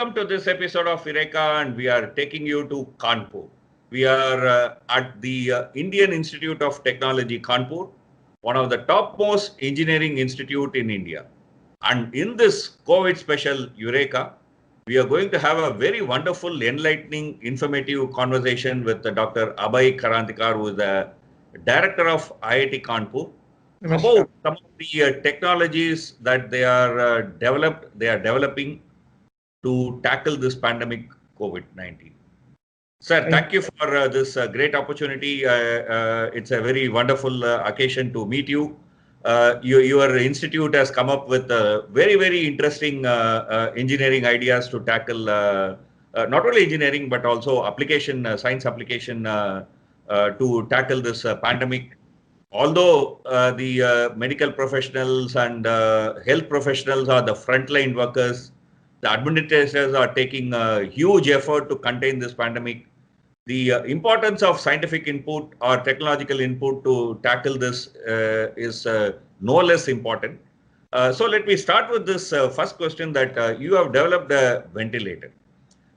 Welcome to this episode of Eureka, and we are taking you to Kanpur. We are at the Indian Institute of Technology, Kanpur, one of the topmost engineering institute in India. And in this COVID special Eureka, we are going to have a very wonderful, enlightening, informative conversation with Dr. Abhay Karantikar, who is the director of IIT Kanpur, Namaskar. about some of the technologies that they are developing to tackle this pandemic COVID-19. Sir, thank you for this great opportunity. It's a very wonderful occasion to meet you. Your institute has come up with very, very interesting engineering ideas to tackle not only engineering, but also application, science application to tackle this pandemic. Although the medical professionals and health professionals are the frontline workers, the administrators are taking a huge effort to contain this pandemic. The importance of scientific input or technological input to tackle this is no less important. So let me start with this first question that you have developed a ventilator.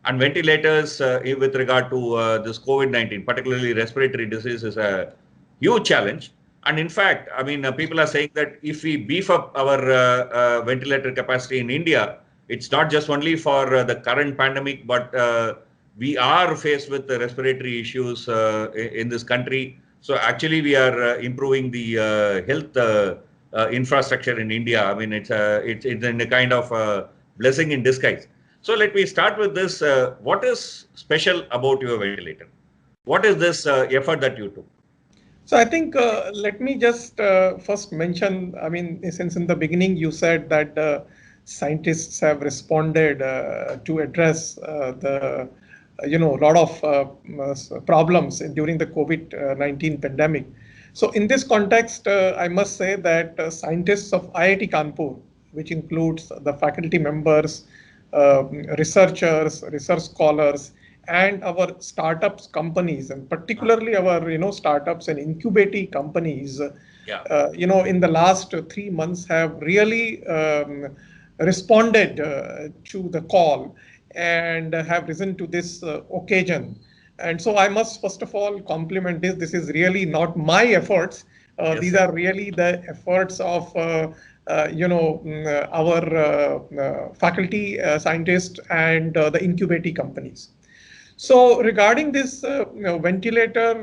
And ventilators with regard to this COVID-19, particularly respiratory disease, is a huge challenge. And in fact, I mean, people are saying that if we beef up our ventilator capacity in India, it's not just only for the current pandemic, but we are faced with the respiratory issues in this country. So actually, we are improving the health infrastructure in India. I mean, it's in a kind of blessing in disguise. So let me start with this. What is special about your ventilator? What is this effort that you took? So I think let me just first mention, I mean, since in the beginning you said that scientists have responded to address the, lot of problems during the COVID-19 pandemic. So in this context, I must say that scientists of IIT Kanpur, which includes the faculty members, researchers, research scholars, and our startups companies, and particularly our startups and incubating companies, in the last 3 months have really responded to the call and have risen to this occasion. And so I must first of all compliment this. This is really not my efforts. These are really the efforts of our faculty scientists and the incubating companies. So regarding this ventilator,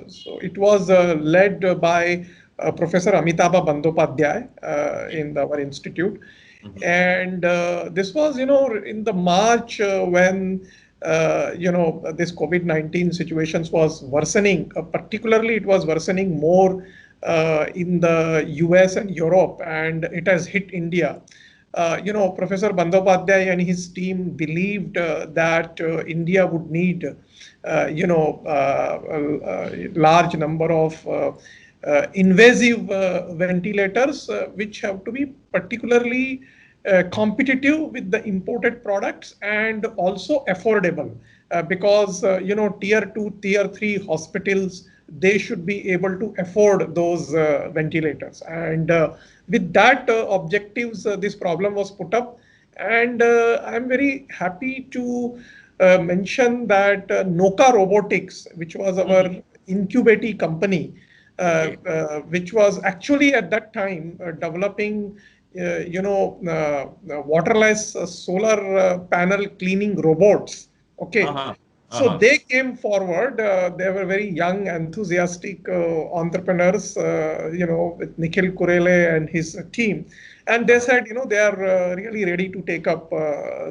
so it was led by Professor Amitabha Bandyopadhyay in our institute. Mm-hmm. And this was, in the March when, this COVID-19 situations was worsening. Particularly, it was worsening more in the US and Europe, and it has hit India. Professor Bandyopadhyay and his team believed that India would need, a large number of invasive ventilators, which have to be particularly competitive with the imported products and also affordable, because, tier 2, tier 3 hospitals, they should be able to afford those ventilators. And with that objectives, this problem was put up. And I'm very happy to mention that Noka Robotics, which was our incubating company, which was actually at that time developing, waterless solar panel cleaning robots. Okay. So they came forward. They were very young, enthusiastic entrepreneurs, with Nikhil Kurele and his team. And they said, they are really ready to take up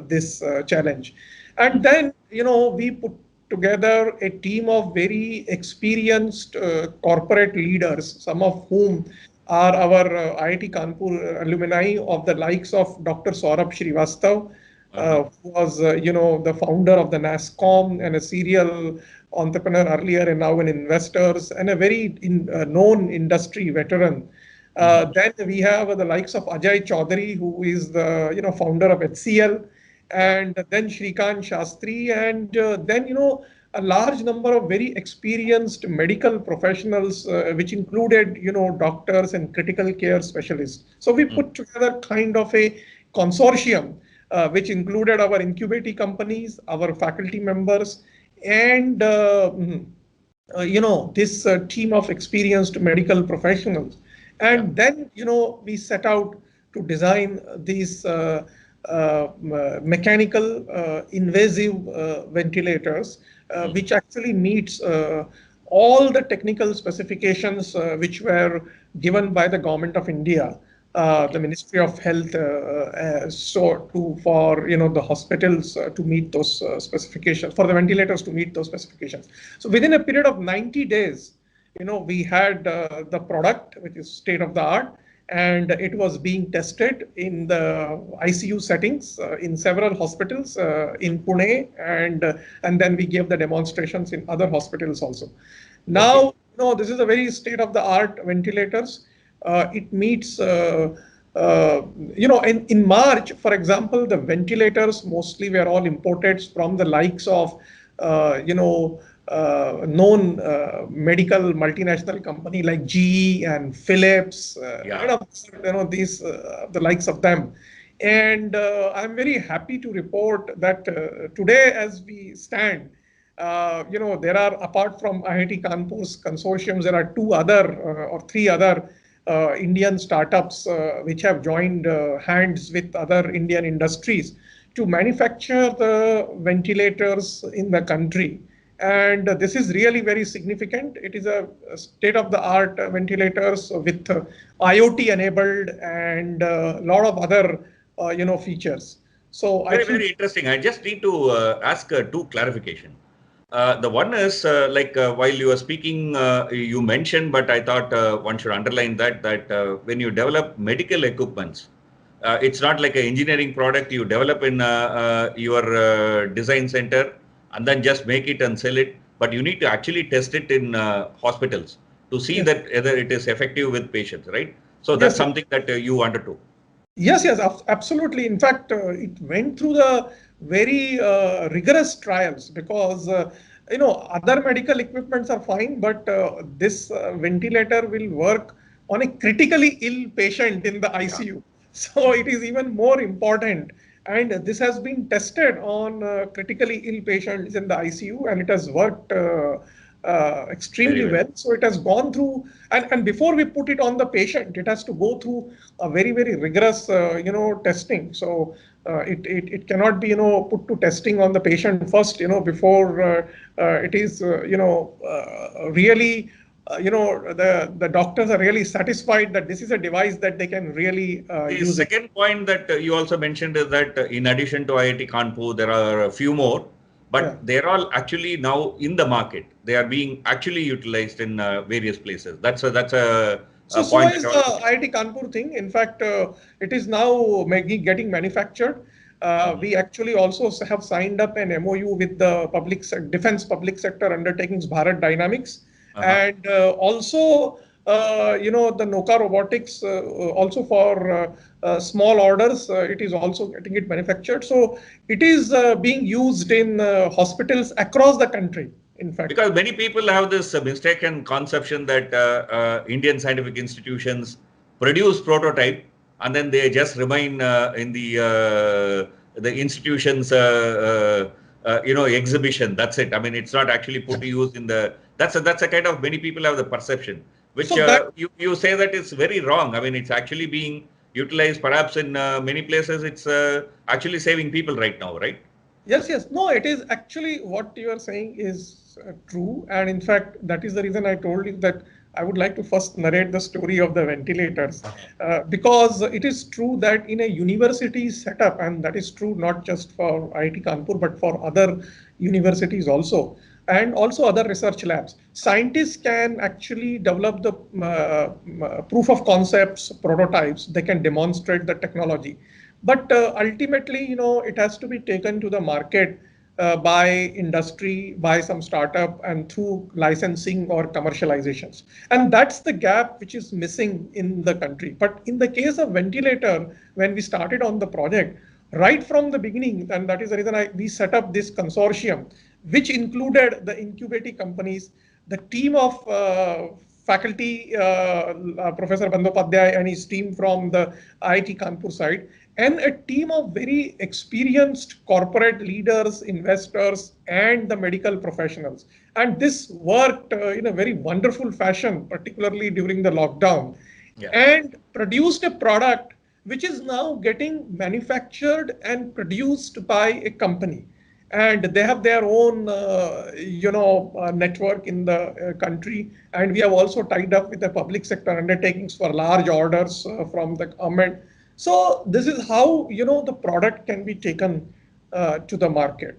this challenge. And then, we put together a team of very experienced corporate leaders, some of whom are our IIT Kanpur alumni of the likes of Dr. Saurabh Srivastav, who was, the founder of the NASSCOM and a serial entrepreneur earlier and now an investors and a very known industry veteran. Then we have the likes of Ajay Chaudhary, who is the, founder of HCL, and then Shrikant Shastri, and then, a large number of very experienced medical professionals, which included, doctors and critical care specialists. So we put together kind of a consortium which included our incubating companies, our faculty members, and this team of experienced medical professionals. And then, we set out to design these mechanical invasive ventilators, which actually meets all the technical specifications which were given by the Government of India, the Ministry of Health, for the hospitals to meet those specifications, for the ventilators to meet those specifications. So within a period of 90 days, we had the product, which is state of the art, and it was being tested in the ICU settings in several hospitals in Pune, and then we gave the demonstrations in other hospitals also. Now, this is a very state-of-the-art ventilators. It meets, in March, for example, the ventilators mostly were all imported from the likes of, known medical multinational company like GE and Philips, these the likes of them. And I'm very happy to report that today, as we stand, there are, apart from IIT Kanpur's consortiums, there are two other or three other Indian startups which have joined hands with other Indian industries to manufacture the ventilators in the country. And this is really very significant. It is a state-of-the-art ventilators with IoT enabled and a lot of other, features. So very interesting. I just need to ask two clarification. The one is while you were speaking, you mentioned, but I thought one should underline that when you develop medical equipments, it's not like an engineering product you develop in your design center and then just make it and sell it, but you need to actually test it in hospitals to see that whether it is effective with patients, right? So that's something that you undertook. Yes, absolutely. In fact, it went through the very rigorous trials because, other medical equipments are fine, but this ventilator will work on a critically ill patient in the ICU. Yeah. So it is even more important. And this has been tested on critically ill patients in the ICU, and it has worked extremely well. So it has gone through, and before we put it on the patient, it has to go through a very, very rigorous, testing. So it cannot be, put to testing on the patient first, before it is, really, the doctors are really satisfied that this is a device that they can really use. The second point that you also mentioned is that in addition to IIT Kanpur, there are a few more, but they're all actually now in the market. They are being actually utilized in various places. That's a point. So is the IIT Kanpur thing. In fact, it is now getting manufactured. We actually also have signed up an MOU with the defense public sector undertakings, Bharat Dynamics. And also, the Noka Robotics, also for small orders, it is also getting it manufactured. So it is being used in hospitals across the country, in fact. Because many people have this mistaken conception that Indian scientific institutions produce prototype and then they just remain in the institution's exhibition. That's it. I mean, it's not actually put to use in the. That's a kind of, many people have the perception, which so you say that it's very wrong. I mean, it's actually being utilized perhaps in many places. It's actually saving people right now, right? Yes. No, it is actually what you are saying is true. And in fact, that is the reason I told you that I would like to first narrate the story of the ventilators, because it is true that in a university setup, and that is true not just for IIT Kanpur, but for other universities also, and also other research labs, scientists can actually develop the proof of concepts, prototypes. They can demonstrate the technology. But ultimately, it has to be taken to the market by industry, by some startup, and through licensing or commercializations. And that's the gap which is missing in the country. But in the case of ventilator, when we started on the project, right from the beginning, and that is the reason we set up this consortium, which included the incubating companies, the team of faculty, Professor Bandyopadhyay and his team from the IIT Kanpur side, and a team of very experienced corporate leaders, investors, and the medical professionals. And this worked in a very wonderful fashion, particularly during the lockdown, and produced a product which is now getting manufactured and produced by a company. And they have their own, network in the country. And we have also tied up with the public sector undertakings for large orders from the government. So this is how, the product can be taken to the market.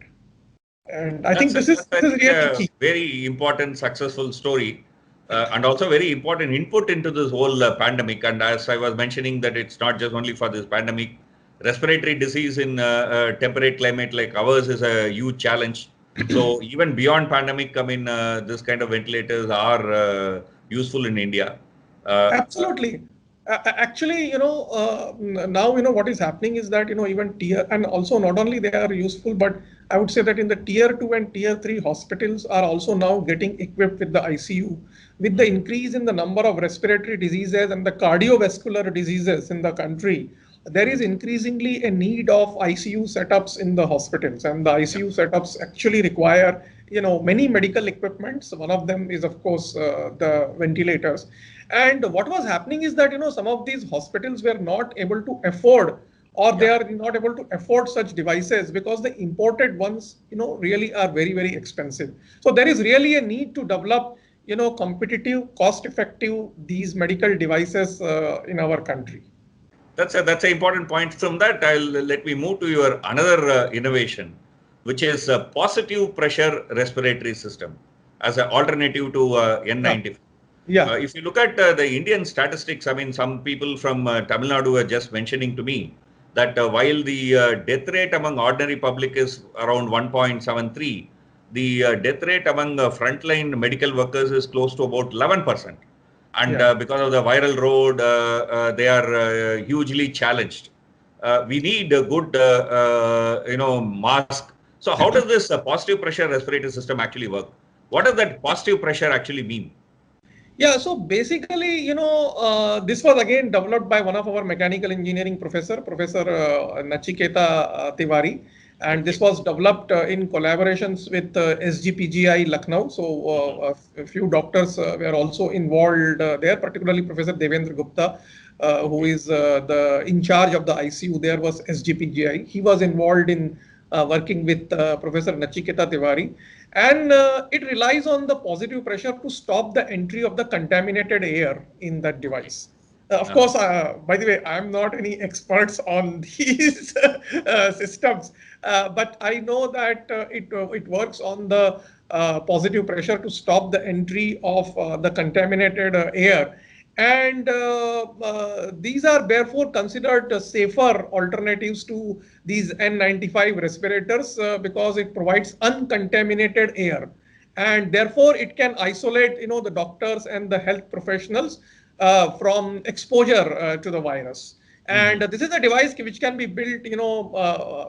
And I think this is really key. Very important, successful story. And also very important input into this whole pandemic. And as I was mentioning, that it's not just only for this pandemic. Respiratory disease in temperate climate like ours is a huge challenge. So even beyond pandemic, this kind of ventilators are useful in India. Absolutely. Actually, now, what is happening is that, even tier, and also not only they are useful, but I would say that in the tier 2 and tier 3 hospitals are also now getting equipped with the ICU. With the increase in the number of respiratory diseases and the cardiovascular diseases in the country, there is increasingly a need of ICU setups in the hospitals, and the ICU setups actually require, many medical equipments. One of them is, of course, the ventilators. And what was happening is that, some of these hospitals were not able to afford, or they are not able to afford such devices because the imported ones, really are very, very expensive. So there is really a need to develop, competitive, cost-effective, these medical devices in our country. That's an important point. From that, let me move to your another innovation, which is a positive pressure respiratory system as an alternative to N95. If you look at the Indian statistics, some people from Tamil Nadu were just mentioning to me that while the death rate among ordinary public is around 1.73, the death rate among frontline medical workers is close to about 11%. And because of the viral road, they are hugely challenged. We need a good, mask. So how does this positive pressure respiratory system actually work? What does that positive pressure actually mean? Yeah, so basically, this was again developed by one of our mechanical engineering Professor Nachiketa Tiwari. And this was developed in collaborations with SGPGI Lucknow. So a few doctors were also involved there, particularly Professor Devendra Gupta, who is in charge of the ICU. There was SGPGI. He was involved in working with Professor Nachiketa Tiwari. And it relies on the positive pressure to stop the entry of the contaminated air in that device. Of course, by the way, I'm not any experts on these systems, but I know that it works on the positive pressure to stop the entry of the contaminated air. And these are therefore considered safer alternatives to these N95 respirators because it provides uncontaminated air. And therefore, it can isolate, the doctors and the health professionals from exposure to the virus. And this is a device which can be built,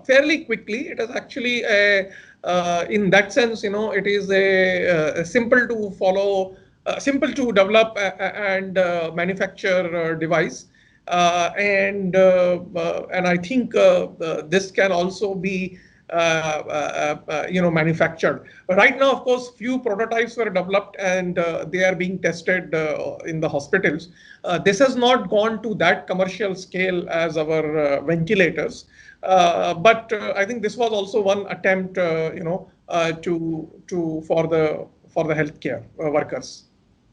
fairly quickly. It is actually in that sense, it is a simple to follow, simple to develop and manufacture device. And I think this can also be manufactured. But right now, of course, few prototypes were developed and they are being tested in the hospitals. This has not gone to that commercial scale as our ventilators. But I think this was also one attempt, for the healthcare workers.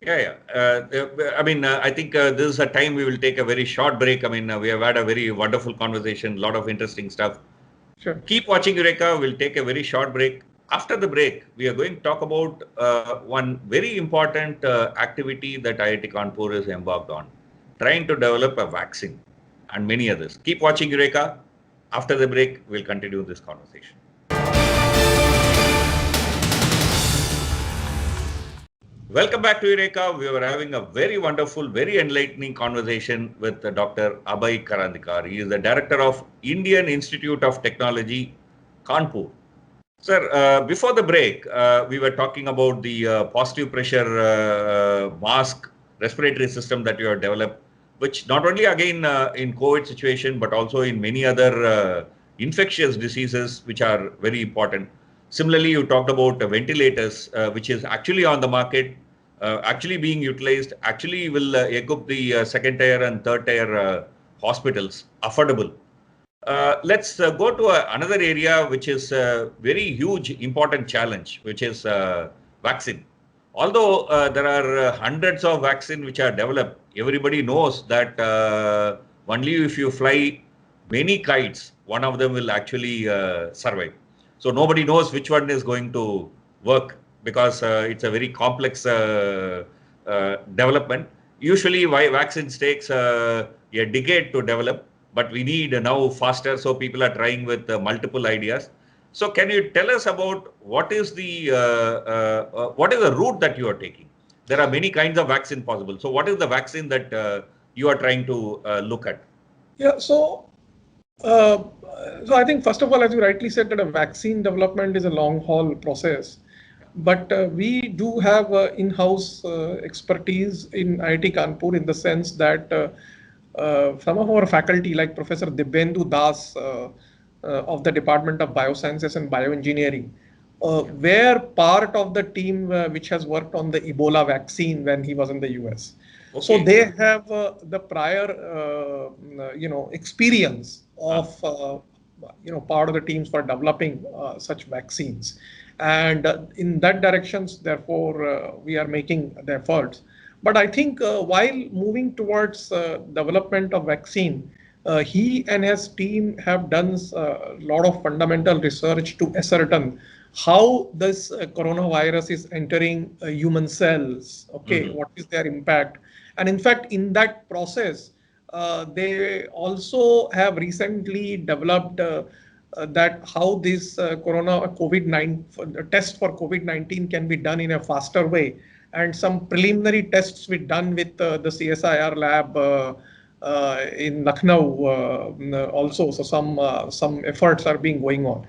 I think this is a time we will take a very short break. We have had a very wonderful conversation, a lot of interesting stuff. Sure. Keep watching Eureka. We'll take a very short break. After the break, we are going to talk about one very important activity that IIT Kanpur is embarked on, trying to develop a vaccine and many others. Keep watching Eureka. After the break, we'll continue this conversation. Welcome back to Eureka. We were having a very wonderful, very enlightening conversation with Dr. Abhay Karandikar. He is the director of Indian Institute of Technology, Kanpur. Sir, before the break, we were talking about the positive pressure mask respiratory system that you have developed. which not only again in COVID situation, but also in many other infectious diseases, which are very important. Similarly, you talked about ventilators, which is actually on the market, actually being utilized, actually will equip the second tier and third tier hospitals affordable. Let's go to another area, which is a very huge, important challenge, which is vaccine. Although there are hundreds of vaccines which are developed, everybody knows that only if you fly many kites, one of them will actually survive. So nobody knows which one is going to work, because it's a very complex development. Usually, vaccines takes a decade to develop, but we need now faster. So people are trying with multiple ideas. So can you tell us about what is the route that you are taking? There are many kinds of vaccine possible. So what is the vaccine that you are trying to look at? Yeah, so I think first of all, as you rightly said, that a vaccine development is a long haul process. But we do have in-house expertise in IIT Kanpur, in the sense that some of our faculty, like Professor Dibyendu Das of the Department of Biosciences and Bioengineering, were part of the team which has worked on the Ebola vaccine when he was in the US. Okay. So they have the prior, experience of, part of the teams for developing such vaccines. And in that directions, therefore, we are making the efforts. But I think while moving towards development of vaccine, he and his team have done a lot of fundamental research to ascertain how this coronavirus is entering human cells. Okay, what is their impact? And in fact, in that process, they also have recently developed that how this COVID-19 test for COVID-19 can be done in a faster way. And some preliminary tests were done with the CSIR lab in Lucknow also. So some efforts are being going on.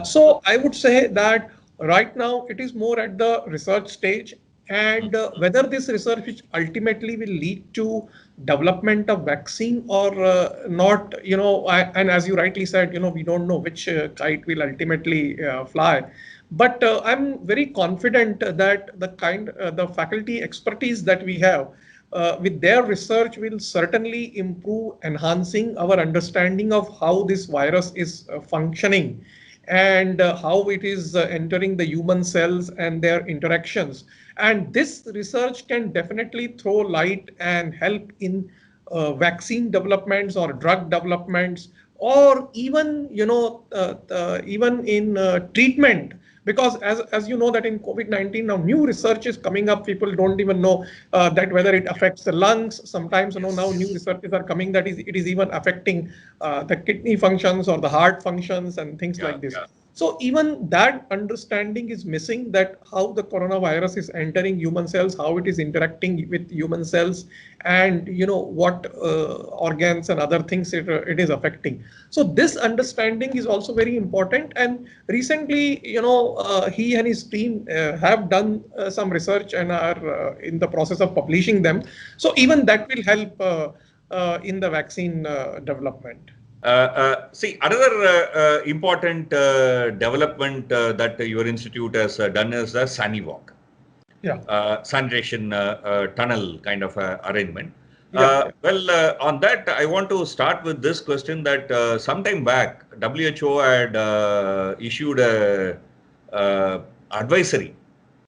So I would say that right now it is more at the research stage, and whether this research which ultimately will lead to development of vaccine or not, and as you rightly said, we don't know which kite will ultimately fly. But I'm very confident that the faculty expertise that we have with their research will certainly improve, enhancing our understanding of how this virus is functioning and how it is entering the human cells and their interactions. And this research can definitely throw light and help in vaccine developments or drug developments, or even, even in treatment. Because as you know that in COVID-19 now new research is coming up. People don't even know that whether it affects the lungs. Sometimes now new researches are coming that it is even affecting the kidney functions or the heart functions and things like this. Yeah. So even that understanding is missing, that how the coronavirus is entering human cells, how it is interacting with human cells, and what organs and other things it is affecting. So this understanding is also very important. And recently, he and his team have done some research and are in the process of publishing them. So even that will help in the vaccine development. See, another important development that your institute has done is the SaniWalk. Yeah. Sanitation tunnel kind of arrangement. Well, on that, I want to start with this question that sometime back, WHO had issued a advisory,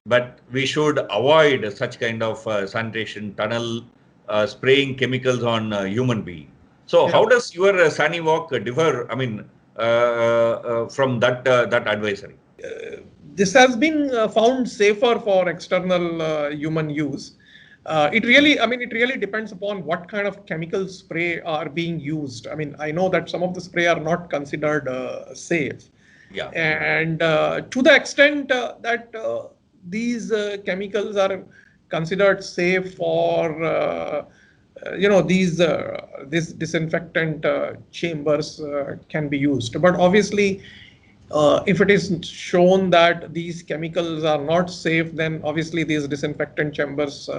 but we should avoid such kind of sanitation tunnel spraying chemicals on human being. So how does your SaniWalk differ, from that advisory? This has been found safer for external human use. It really depends upon what kind of chemical spray are being used. I know that some of the spray are not considered safe. Yeah. And to the extent that these chemicals are considered safe for these disinfectant chambers can be used. But obviously, if it is shown that these chemicals are not safe, then obviously these disinfectant chambers,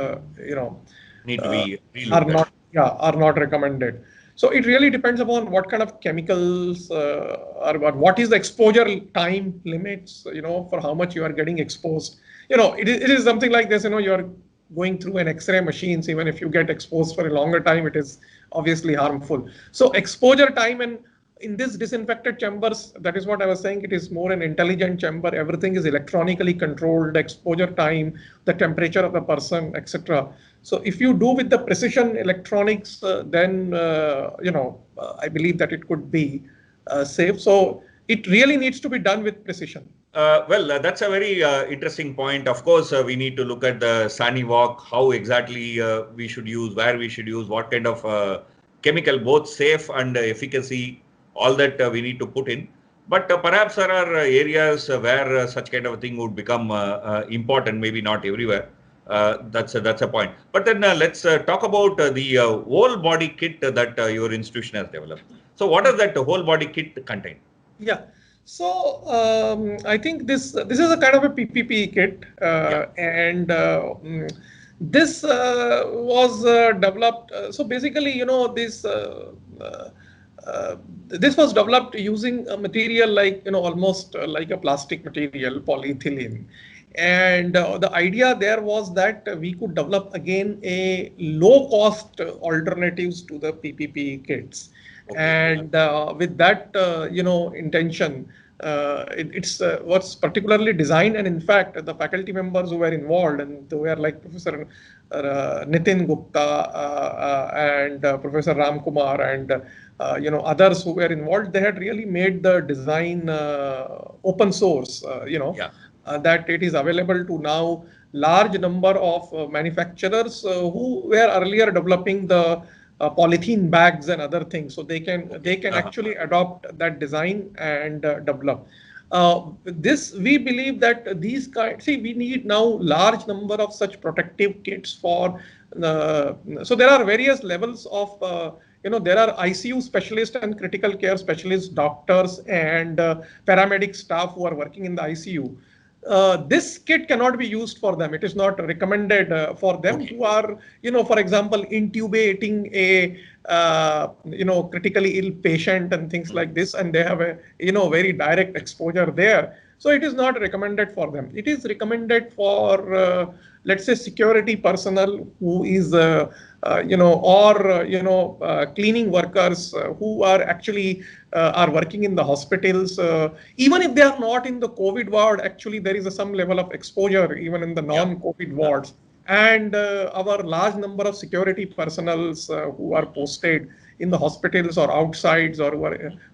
need to be are not are not recommended. So it really depends upon what kind of chemicals or what is the exposure time limits, for how much you are getting exposed. It is something like this, you're going through an X-ray machines. Even if you get exposed for a longer time, it is obviously harmful. So exposure time, and in this disinfected chambers, that is what I was saying, it is more an intelligent chamber. Everything is electronically controlled, the exposure time, the temperature of the person, etc. So if you do with the precision electronics, then I believe that it could be safe. So it really needs to be done with precision. That's a very interesting point. Of course, we need to look at the SANI walk, how exactly we should use, where we should use, what kind of chemical, both safe and efficacy, all that we need to put in. But perhaps there are areas where such kind of a thing would become important, maybe not everywhere. That's a point. But then let's talk about the whole body kit that your institution has developed. So what does that whole body kit contain? Yeah. So I think this is a kind of a PPP kit, and this was developed. So basically, this was developed using a material like almost like a plastic material, polyethylene. And the idea there was that we could develop again a low cost alternatives to the PPP kits. Okay. And with that, intention, it's what's particularly designed. And in fact, the faculty members who were involved, and they were like Professor Nitin Gupta and Professor Ram Kumar and others who were involved, they had really made the design open source, that it is available to now large number of manufacturers who were earlier developing the polythene bags and other things. So they can actually adopt that design and develop. We believe that these we need now large number of such protective kits for. So there are various levels of. There are ICU specialists and critical care specialists, doctors and paramedic staff who are working in the ICU. This kit cannot be used for them. It is not recommended for them who are, for example, intubating a, critically ill patient and things like this, and they have a, very direct exposure there. So it is not recommended for them. It is recommended for, let's say, security personnel who is, cleaning workers who are actually are working in the hospitals. Even if they are not in the COVID ward, actually there is some level of exposure even in the non-COVID wards. And our large number of security personnel who are posted in the hospitals or outsides or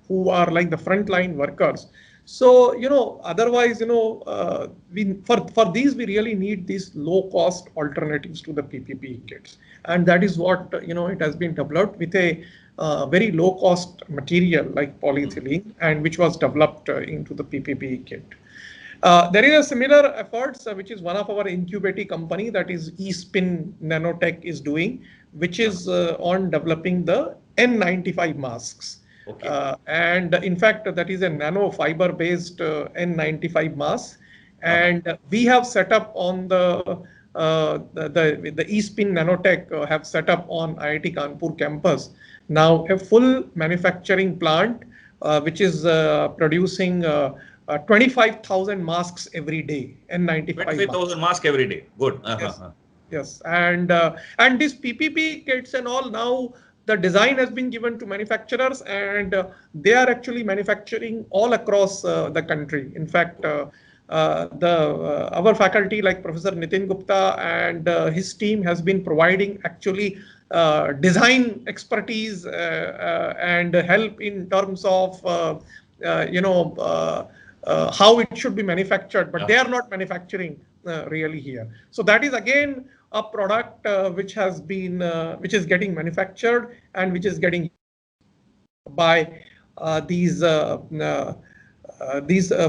who are like the frontline workers. So, otherwise, for these, we really need these low cost alternatives to the PPP kits. And that is what, it has been developed with a very low cost material like polyethylene, and which was developed into the PPP kit. There is a similar efforts, which is one of our incubating company, that is eSpin Nanotech is doing, which is on developing the N95 masks. Okay. And in fact, that is a nano fiber based N95 mask. And we have set up on the eSpin Nanotech have set up on IIT Kanpur campus now a full manufacturing plant, which is producing 25,000 masks every day, N95. 25,000 masks every day. Good. Yes. And these PPP kits and all, now the design has been given to manufacturers, and they are actually manufacturing all across the country. In fact, our faculty like Professor Nitin Gupta and his team has been providing actually design expertise and help in terms of how it should be manufactured, but they are not manufacturing really here. So that is again a product which has been which is getting manufactured and which is getting by these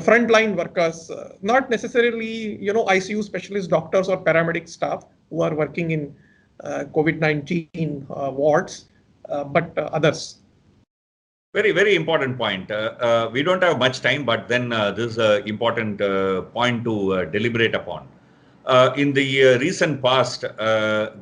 frontline workers, not necessarily ICU specialist doctors or paramedic staff who are working in COVID-19 wards, but others. Very, very important point. We don't have much time, but then this is an important point to deliberate upon. in the recent past,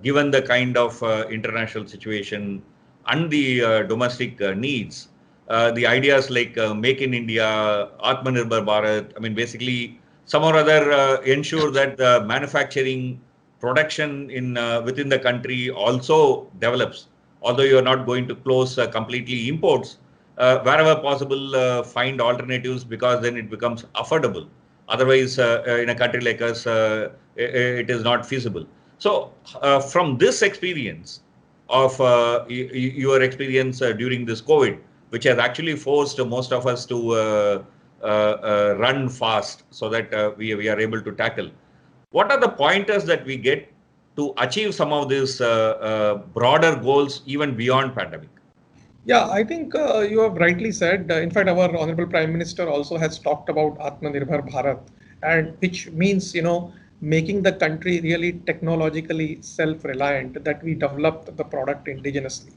given the kind of international situation and the domestic needs, the ideas like Make in India, Atmanirbhar Bharat, I mean, basically, some or other ensure that the manufacturing production in within the country also develops. Although you are not going to close completely imports, wherever possible, find alternatives because then it becomes affordable. Otherwise, in a country like us, it is not feasible. So, from this experience of your experience during this COVID, which has actually forced most of us to run fast so that we are able to tackle. What are the pointers that we get to achieve some of these broader goals even beyond pandemic? Yeah, I think you have rightly said. In fact, our Honorable Prime Minister also has talked about Atmanirbhar Bharat, and which means, making the country really technologically self-reliant, that we develop the product indigenously.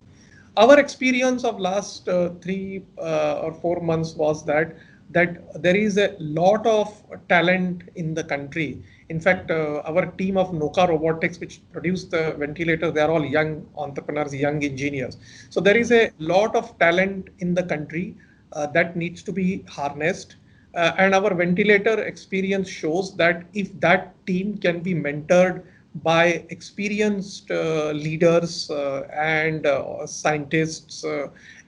Our experience of last 3 or 4 months was that there is a lot of talent in the country. In fact, our team of Noka Robotics, which produced the ventilators, they are all young entrepreneurs, young engineers. So there is a lot of talent in the country that needs to be harnessed. And our ventilator experience shows that if that team can be mentored by experienced leaders and scientists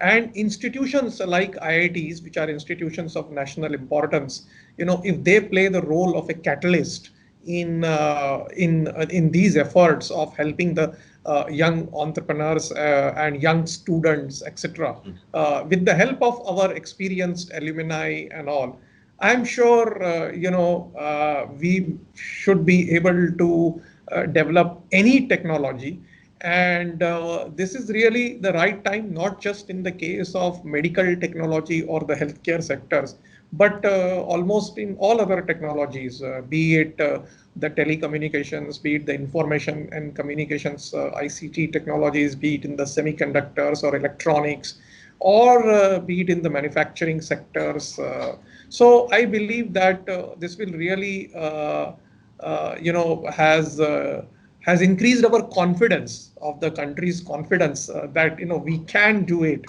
and institutions like IITs, which are institutions of national importance, if they play the role of a catalyst in these efforts of helping the young entrepreneurs and young students, etc., with the help of our experienced alumni and all, I'm sure we should be able to develop any technology. And this is really the right time, not just in the case of medical technology or the healthcare sectors, but almost in all other technologies, be it the telecommunications, be it the information and communications, ICT technologies, be it in the semiconductors or electronics, or be it in the manufacturing sectors. So I believe that this will really has increased our confidence of the country's confidence that we can do it,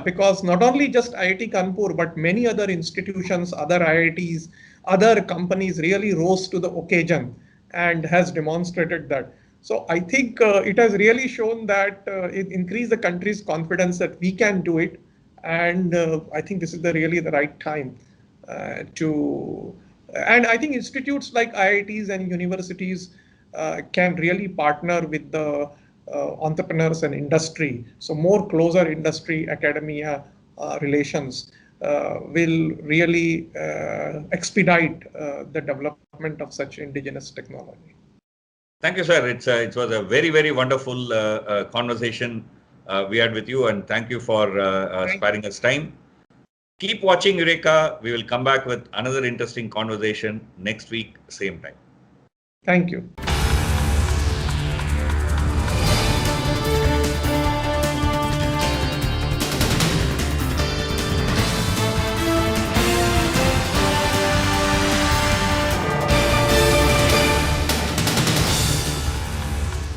because not only just IIT Kanpur but many other institutions, other IITs, other companies really rose to the occasion and has demonstrated that. So I think it has really shown that it increased the country's confidence that we can do it, and I think this is really the right time to. And I think institutes like IITs and universities can really partner with the entrepreneurs and industry. So more closer industry academia relations will really expedite the development of such indigenous technology. Thank you, sir. It was a very, very wonderful conversation we had with you, and thank you for sparing us time. Keep watching Eureka. We will come back with another interesting conversation next week, same time. Thank you.